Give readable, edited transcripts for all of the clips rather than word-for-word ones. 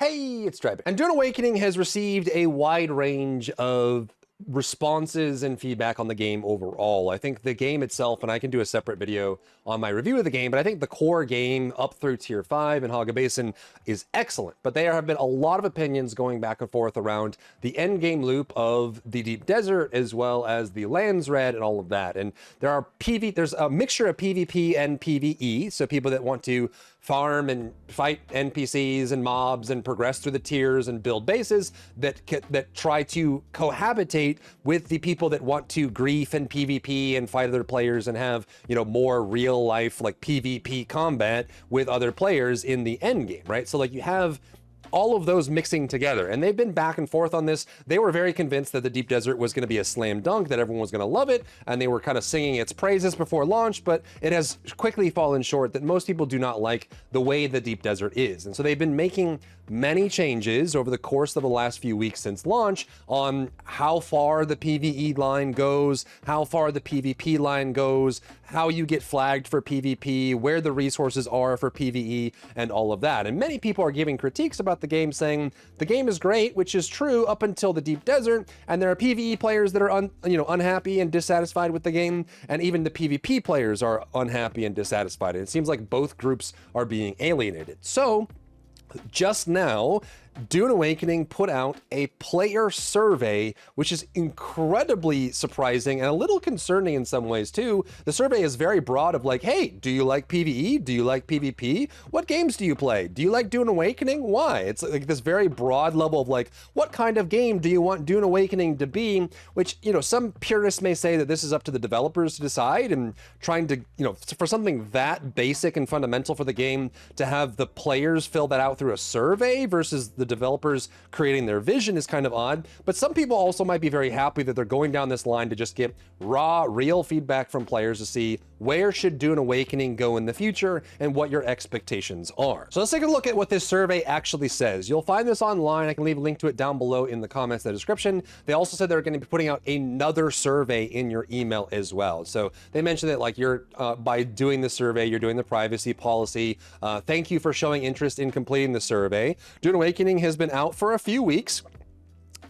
Hey, it's Drybear. And Dune Awakening has received a wide range of responses and feedback on the game overall. I think the game itself, and I can do a separate video on my review of the game, but I think the core game up through tier 5 in Haga Basin is excellent. But there have been a lot of opinions going back and forth around the end game loop of the Deep Desert, as well as the Lands Red and all of that. And there's a mixture of PvP and PvE, so people that want to farm and fight NPCs and mobs and progress through the tiers and build bases that try to cohabitate with the people that want to grief and PvP and fight other players and have, you know, more real life like PvP combat with other players in the end game, right? So like you have all of those mixing together, and they've been back and forth on this. They were very convinced that the Deep Desert was going to be a slam dunk, that everyone was going to love it, and they were kind of singing its praises before launch, but it has quickly fallen short that most people do not like the way the Deep Desert is. And so they've been making many changes over the course of the last few weeks since launch on how far the PvE line goes, how far the PvP line goes, how you get flagged for PvP, where the resources are for PvE, and all of that. And many people are giving critiques about the game, saying the game is great, which is true up until the Deep Desert, and there are PvE players that are unhappy and dissatisfied with the game, and even the PvP players are unhappy and dissatisfied. And it seems like both groups are being alienated. So just now, Dune Awakening put out a player survey, which is incredibly surprising and a little concerning in some ways too. The survey is very broad of like, hey, do you like PvE? Do you like PvP? What games do you play? Do you like Dune Awakening? Why? It's like this very broad level of like, what kind of game do you want Dune Awakening to be? Which, you know, some purists may say that this is up to the developers to decide, and trying to, you know, for something that basic and fundamental for the game to have the players fill that out through a survey versus the developers creating their vision is kind of odd. But some people also might be very happy that they're going down this line to just get raw, real feedback from players to see where should Dune Awakening go in the future and what your expectations are. So let's take a look at what this survey actually says. You'll find this online. I can leave a link to it down below in the comments, the description. They also said they're going to be putting out another survey in your email as well. So they mentioned that like you're by doing the survey, you're doing the privacy policy. Thank you for showing interest in completing the survey. Dune Awakening has been out for a few weeks,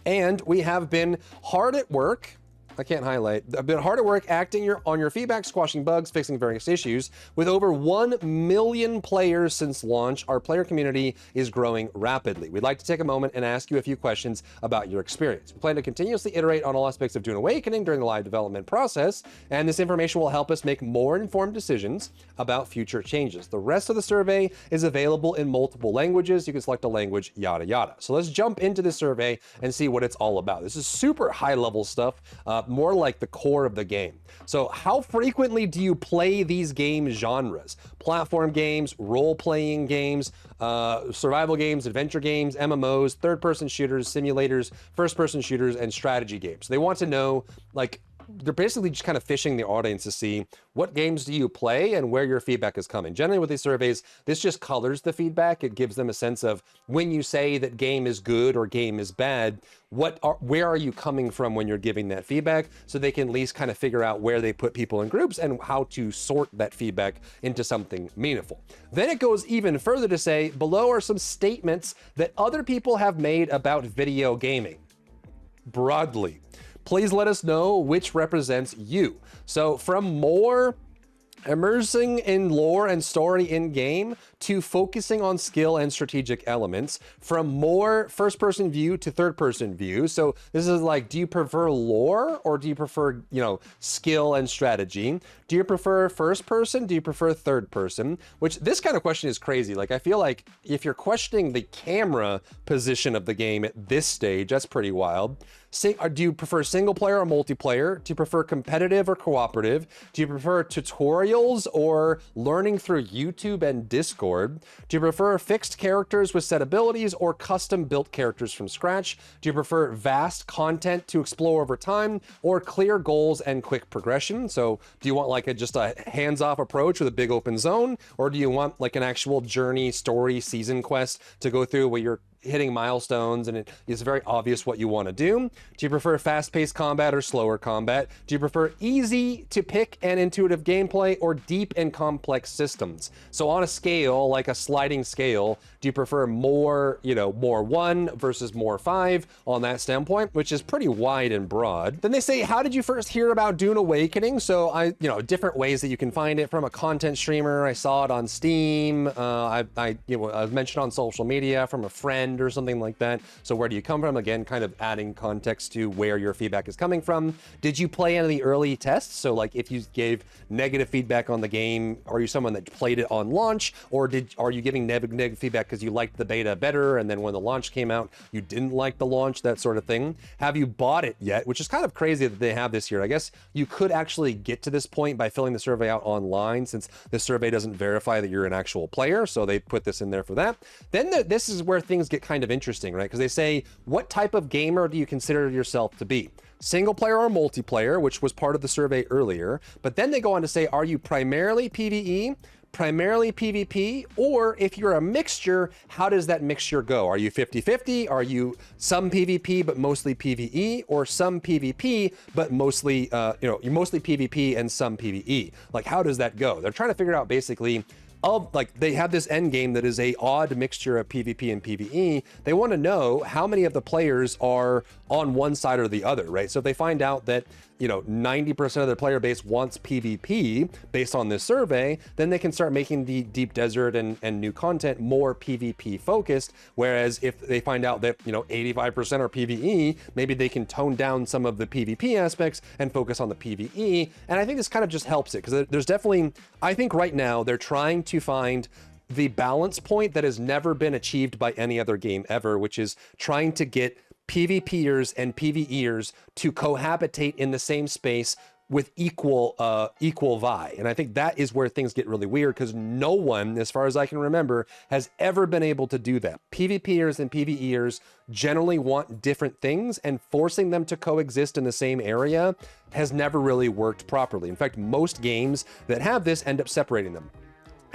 and we have been hard at work. I can't highlight. I've been hard at work acting on your feedback, squashing bugs, fixing various issues. With over 1 million players since launch, our player community is growing rapidly. We'd like to take a moment and ask you a few questions about your experience. We plan to continuously iterate on all aspects of Dune Awakening during the live development process, and this information will help us make more informed decisions about future changes. The rest of the survey is available in multiple languages. You can select a language, yada yada. So let's jump into the survey and see what it's all about. This is super high level stuff. More like the core of the game. So how frequently do you play these game genres? Platform games, role-playing games, survival games, adventure games, MMOs, third-person shooters, simulators, first-person shooters, and strategy games. They want to know, like, they're basically just kind of fishing the audience to see what games do you play and where your feedback is coming. Generally with these surveys, this just colors the feedback. It gives them a sense of when you say that game is good or game is bad, where are you coming from when you're giving that feedback, so they can at least kind of figure out where they put people in groups and how to sort that feedback into something meaningful. Then it goes even further to say, below are some statements that other people have made about video gaming. Broadly, please let us know which represents you. So from more immersing in lore and story in game to focusing on skill and strategic elements, from more first-person view to third-person view. So this is like, do you prefer lore or do you prefer, you know, skill and strategy? Do you prefer first person? Do you prefer third person? Which this kind of question is crazy. Like, I feel like if you're questioning the camera position of the game at this stage, that's pretty wild. Do you prefer single player or multiplayer? Do you prefer competitive or cooperative? Do you prefer tutorials or learning through YouTube and Discord? Do you prefer fixed characters with set abilities or custom built characters from scratch? Do you prefer vast content to explore over time or clear goals and quick progression? So do you want like just a hands-off approach with a big open zone? Or do you want like an actual journey, story, season quest to go through where you're hitting milestones and it is very obvious what you want to do? Do you prefer fast-paced combat or slower combat? Do you prefer easy to pick and intuitive gameplay or deep and complex systems? So on a scale, like a sliding scale, do you prefer more, more 1 versus more 5 on that standpoint, which is pretty wide and broad? Then they say, how did you first hear about Dune Awakening? So different ways that you can find it: from a content streamer. I saw it on Steam. I was mentioned on social media from a friend or something like that. So where do you come from? Again, kind of adding context to where your feedback is coming from. Did you play any of the early tests? So like if you gave negative feedback on the game, are you someone that played it on launch, or are you giving negative feedback because you liked the beta better and then when the launch came out you didn't like the launch, that sort of thing? Have you bought it yet? Which is kind of crazy that they have this here. I guess you could actually get to this point by filling the survey out online, since the survey doesn't verify that you're an actual player, so they put this in there for that. Then this is where things get kind of interesting, right? Because they say, what type of gamer do you consider yourself to be? Single player or multiplayer, which was part of the survey earlier. But then they go on to say, are you primarily PvE, primarily PvP, or if you're a mixture, how does that mixture go? Are you 50-50? Are you some PvP but mostly PvE, or some PvP but mostly you're mostly PvP and some PvE? Like, how does that go? They're trying to figure out basically they have this end game that is a odd mixture of PvP and PvE. They want to know how many of the players are on one side or the other, right? So if they find out that 90% of their player base wants PvP based on this survey, then they can start making the Deep Desert and new content more PvP focused. Whereas if they find out that 85% are PvE, maybe they can tone down some of the PvP aspects and focus on the PvE. And I think this kind of just helps it, because there's definitely, I think right now they're trying to find the balance point that has never been achieved by any other game ever, which is trying to get PvPers and PvEers to cohabitate in the same space with equal vi. And I think that is where things get really weird, because no one, as far as I can remember, has ever been able to do that. PvPers and PvEers generally want different things, and forcing them to coexist in the same area has never really worked properly. In fact, most games that have this end up separating them.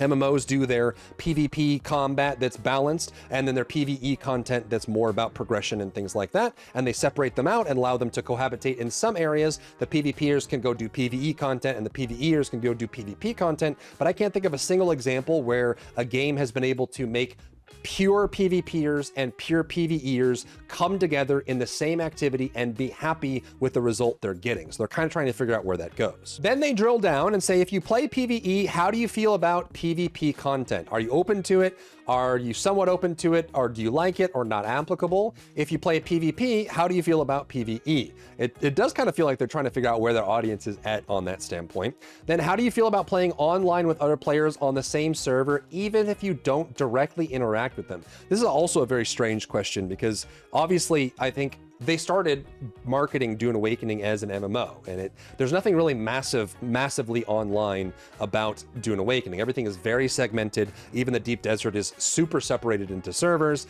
MMOs do their PvP combat that's balanced, and then their PvE content that's more about progression and things like that, and they separate them out and allow them to cohabitate in some areas. The PvPers can go do PvE content and the PvEers can go do PvP content, but I can't think of a single example where a game has been able to make pure PvPers and pure PvEers come together in the same activity and be happy with the result they're getting. So they're kind of trying to figure out where that goes. Then they drill down and say, if you play PvE, how do you feel about PvP content? Are you open to it? Are you somewhat open to it? Or do you like it or not applicable? If you play PvP, how do you feel about PvE? It does kind of feel like they're trying to figure out where their audience is at on that standpoint. Then how do you feel about playing online with other players on the same server, even if you don't directly interact with them? This is also a very strange question, because obviously I think they started marketing Dune Awakening as an MMO, and there's nothing really massively online about Dune Awakening. Everything is very segmented. Even the Deep Desert is super separated into servers.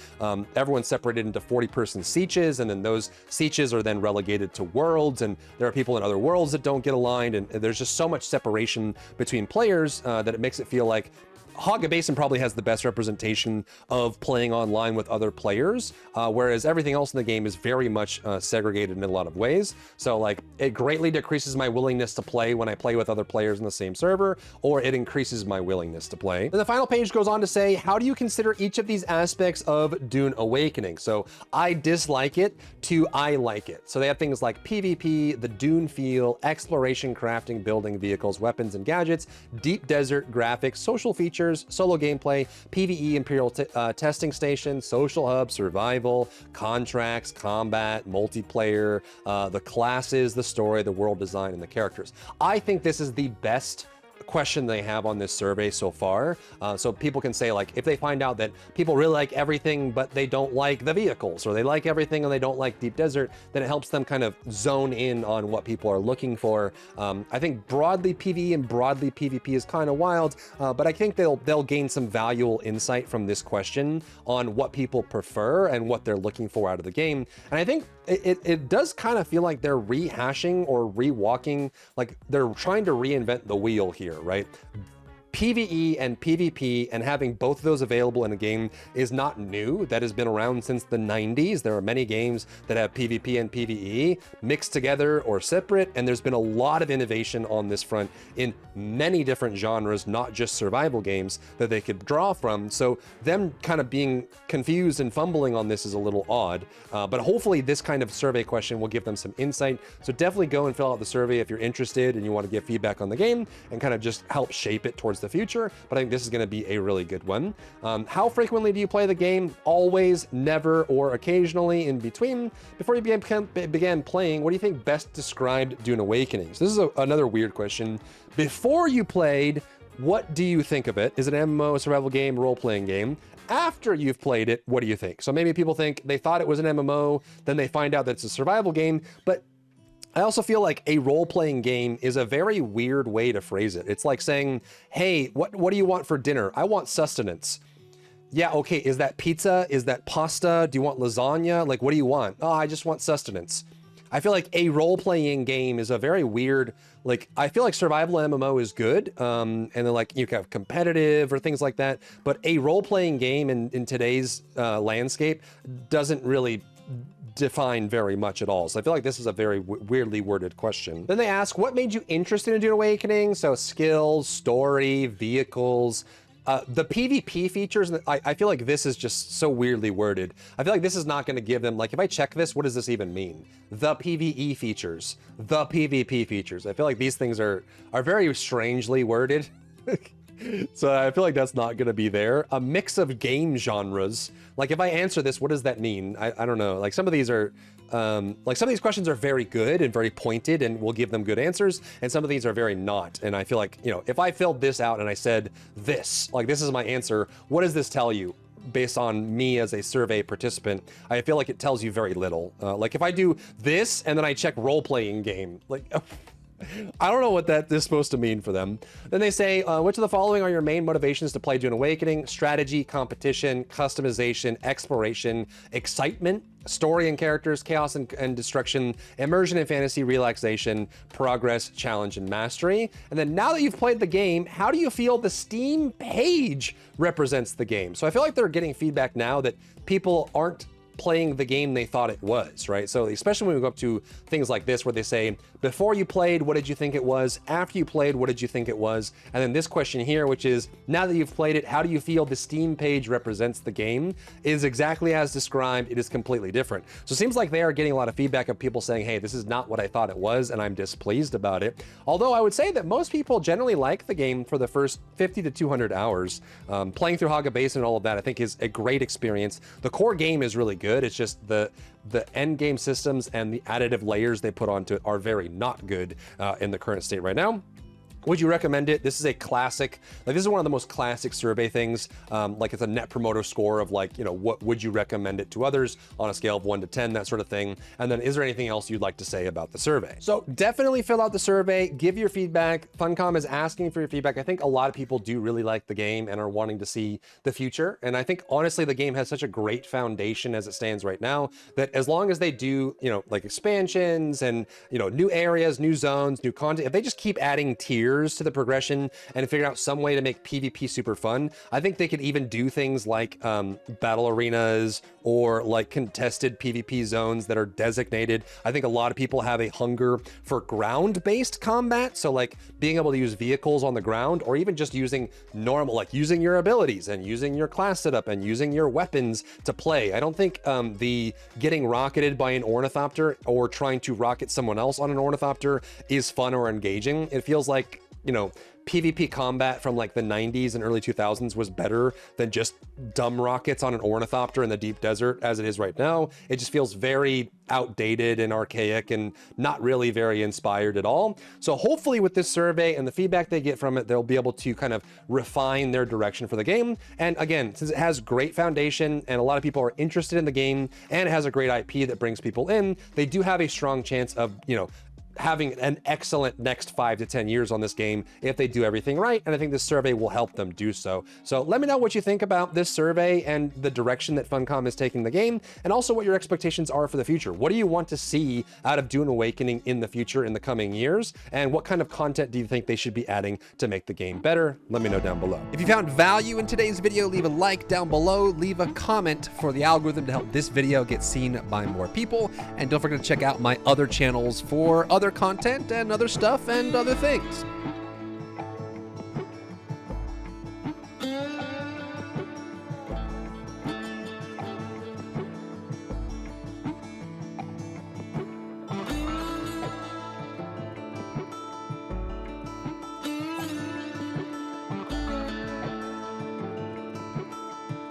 Everyone's separated into 40-person sieges, and then those sieges are then relegated to worlds, and there are people in other worlds that don't get aligned, and there's just so much separation between players that it makes it feel like Hogga Basin probably has the best representation of playing online with other players, whereas everything else in the game is very much segregated in a lot of ways. So like, it greatly decreases my willingness to play when I play with other players in the same server, or it increases my willingness to play. And the final page goes on to say, how do you consider each of these aspects of Dune Awakening? So I dislike it to I like it. So they have things like PvP, the Dune feel, exploration, crafting, building vehicles, weapons and gadgets, Deep Desert graphics, social features, solo gameplay, PvE Imperial testing station, social hub, survival, contracts, combat, multiplayer, the classes, the story, the world design, and the characters. I think this is the best question they have on this survey so far. So people can say, like, if they find out that people really like everything but they don't like the vehicles, or they like everything and they don't like Deep Desert, then it helps them kind of zone in on what people are looking for. I think broadly PvE and broadly PvP is kind of wild, but I think they'll gain some valuable insight from this question on what people prefer and what they're looking for out of the game. And I think it does kind of feel like they're rehashing or rewalking, like they're trying to reinvent the wheel here, right? PvE and PvP and having both of those available in a game is not new. That has been around since the 90s. There are many games that have PvP and PvE mixed together or separate, and there's been a lot of innovation on this front in many different genres, not just survival games, that they could draw from. So them kind of being confused and fumbling on this is a little odd, but hopefully this kind of survey question will give them some insight. So definitely go and fill out the survey if you're interested and you want to give feedback on the game and kind of just help shape it towards the future. But I think this is going to be a really good one. How frequently do you play the game? Always, never, or occasionally in between. Before you began playing, what do you think best described Dune Awakenings? This is another weird question. Before you played, what do you think of it? Is it an MMO, a survival game, role-playing game? After you've played it, what do you think? So maybe people think they thought it was an MMO, then they find out that it's a survival game, but I also feel like a role-playing game is a very weird way to phrase it. It's like saying, hey, what do you want for dinner? I want sustenance. Yeah, okay, is that pizza? Is that pasta? Do you want lasagna? Like, what do you want? Oh, I just want sustenance. I feel like a role-playing game is a very weird, like, I feel like survival MMO is good, and then like you have competitive or things like that, but a role-playing game in today's landscape doesn't really define very much at all. So I feel like this is a very weirdly worded question. Then they ask, what made you interested in Dune Awakening? So skills, story, vehicles, the PvP features. I feel like this is just so weirdly worded. I feel like this is not going to give them, like, if I check this, what does this even mean? The PvE features, the PvP features. I feel like these things are very strangely worded. So I feel like that's not going to be there. A mix of game genres. Like if I answer this, what does that mean? I don't know. Like some of these are, like some of these questions are very good and very pointed and we'll give them good answers. And some of these are very not. And I feel like, you know, if I filled this out and I said this, like this is my answer, what does this tell you? Based on me as a survey participant, I feel like it tells you very little. Like if I do this and then I check role-playing game, like I don't know what that is supposed to mean for them. Then they say, which of the following are your main motivations to play Dune Awakening? Strategy, competition, customization, exploration, excitement, story and characters, chaos and destruction, immersion and fantasy, relaxation, progress, challenge, and mastery. And then now that you've played the game, how do you feel the Steam page represents the game? So I feel like they're getting feedback now that people aren't playing the game they thought it was, right? So especially when we go up to things like this where they say, before you played, what did you think it was? After you played, what did you think it was? And then this question here, which is, now that you've played it, how do you feel the Steam page represents the game? Is exactly as described. It is completely different. So it seems like they are getting a lot of feedback of people saying, hey, this is not what I thought it was, and I'm displeased about it. Although I would say that most people generally like the game for the first 50 to 200 hours. Playing through Haga Basin and all of that, I think is a great experience. The core game is really good. It's just the end game systems and the additive layers they put onto it are very not good in the current state right now. Would you recommend it? This is a classic, like this is one of the most classic survey things. Like it's a net promoter score of like, you know, what would you recommend it to others on a scale of 1 to 10, that sort of thing. And then is there anything else you'd like to say about the survey? So definitely fill out the survey, give your feedback. Funcom is asking for your feedback. I think a lot of people do really like the game and are wanting to see the future. And I think honestly, the game has such a great foundation as it stands right now that as long as they do, you know, like expansions and, you know, new areas, new zones, new content, if they just keep adding tiers to the progression and figure out some way to make PvP super fun, I think they could even do things like battle arenas or like contested PvP zones that are designated. I think a lot of people have a hunger for ground-based combat, so like being able to use vehicles on the ground or even just using normal, like using your abilities and using your class setup and using your weapons to play. I don't think the getting rocketed by an ornithopter or trying to rocket someone else on an ornithopter is fun or engaging. It feels like, you know, PvP combat from like the 90s and early 2000s was better than just dumb rockets on an ornithopter in the deep desert as it is right now. It just feels very outdated and archaic and not really very inspired at all. So hopefully with this survey and the feedback they get from it, they'll be able to kind of refine their direction for the game. And again, since it has great foundation and a lot of people are interested in the game and it has a great IP that brings people in, they do have a strong chance of, you know, having an excellent next 5 to 10 years on this game if they do everything right, and I think this survey will help them do so. So let me know what you think about this survey and the direction that Funcom is taking the game, and also what your expectations are for the future. What do you want to see out of Dune Awakening in the future, in the coming years, and what kind of content do you think they should be adding to make the game better? Let me know down below. If you found value in today's video, leave a like down below, leave a comment for the algorithm to help this video get seen by more people, and don't forget to check out my other channels for other content and other stuff and other things.